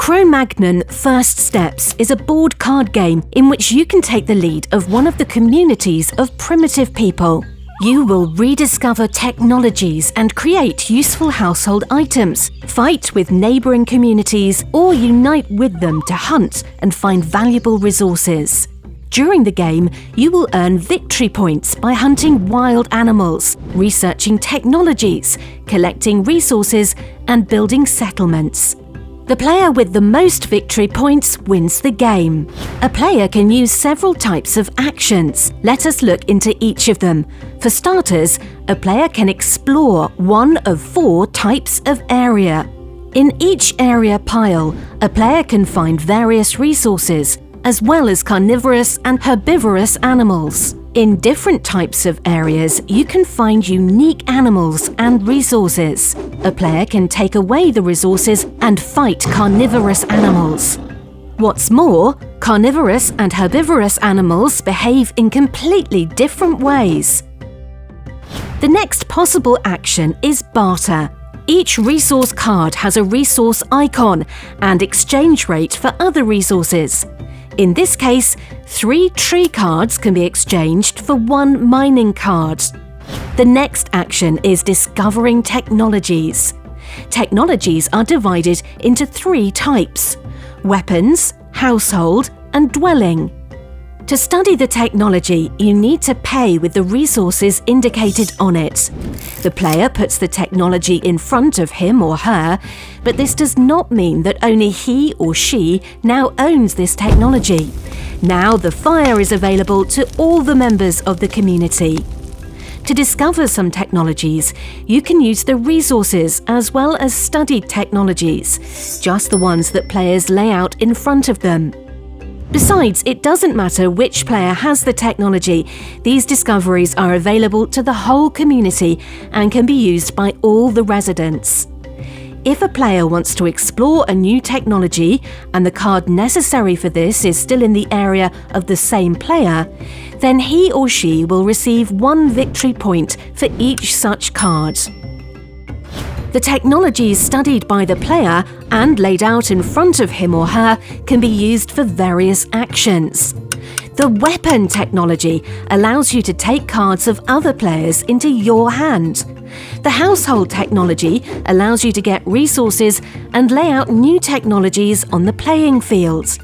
Magnon First Steps is a board card game in which you can take the lead of one of the communities of primitive people. You will rediscover technologies and create useful household items, fight with neighbouring communities, or unite with them to hunt and find valuable resources. During the game, you will earn victory points by hunting wild animals, researching technologies, collecting resources, and building settlements. The player with the most victory points wins the game. A player can use several types of actions. Let us look into each of them. For starters, a player can explore one of 4 types of area. In each area pile, a player can find various resources, as well as carnivorous and herbivorous animals. In different types of areas, you can find unique animals and resources. A player can take away the resources and fight carnivorous animals. What's more, carnivorous and herbivorous animals behave in completely different ways. The next possible action is barter. Each resource card has a resource icon and exchange rate for other resources. In this case, 3 tree cards can be exchanged for 1 mining card. The next action is discovering technologies. Technologies are divided into 3 types: weapons, household, and dwelling. To study the technology, you need to pay with the resources indicated on it. The player puts the technology in front of him or her, but this does not mean that only he or she now owns this technology. Now the fire is available to all the members of the community. To discover some technologies, you can use the resources as well as studied technologies, just the ones that players lay out in front of them. Besides, it doesn't matter which player has the technology. These discoveries are available to the whole community and can be used by all the residents. If a player wants to explore a new technology and the card necessary for this is still in the area of the same player, then he or she will receive 1 victory point for each such card. The technologies studied by the player and laid out in front of him or her can be used for various actions. The weapon technology allows you to take cards of other players into your hand. The household technology allows you to get resources and lay out new technologies on the playing field.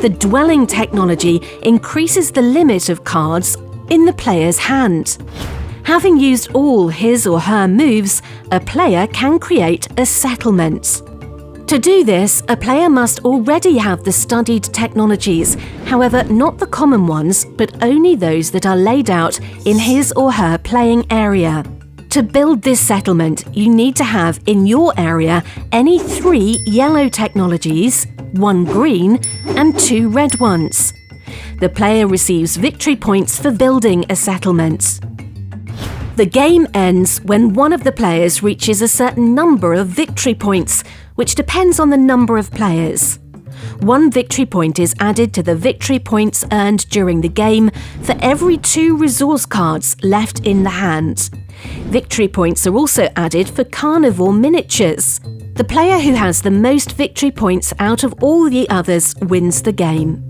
The dwelling technology increases the limit of cards in the player's hand. Having used all his or her moves, a player can create a settlement. To do this, a player must already have the studied technologies, however not the common ones, but only those that are laid out in his or her playing area. To build this settlement, you need to have in your area any 3 yellow technologies, 1 green and 2 red ones. The player receives victory points for building a settlement. The game ends when one of the players reaches a certain number of victory points, which depends on the number of players. 1 victory point is added to the victory points earned during the game for every 2 resource cards left in the hand. Victory points are also added for carnivore miniatures. The player who has the most victory points out of all the others wins the game.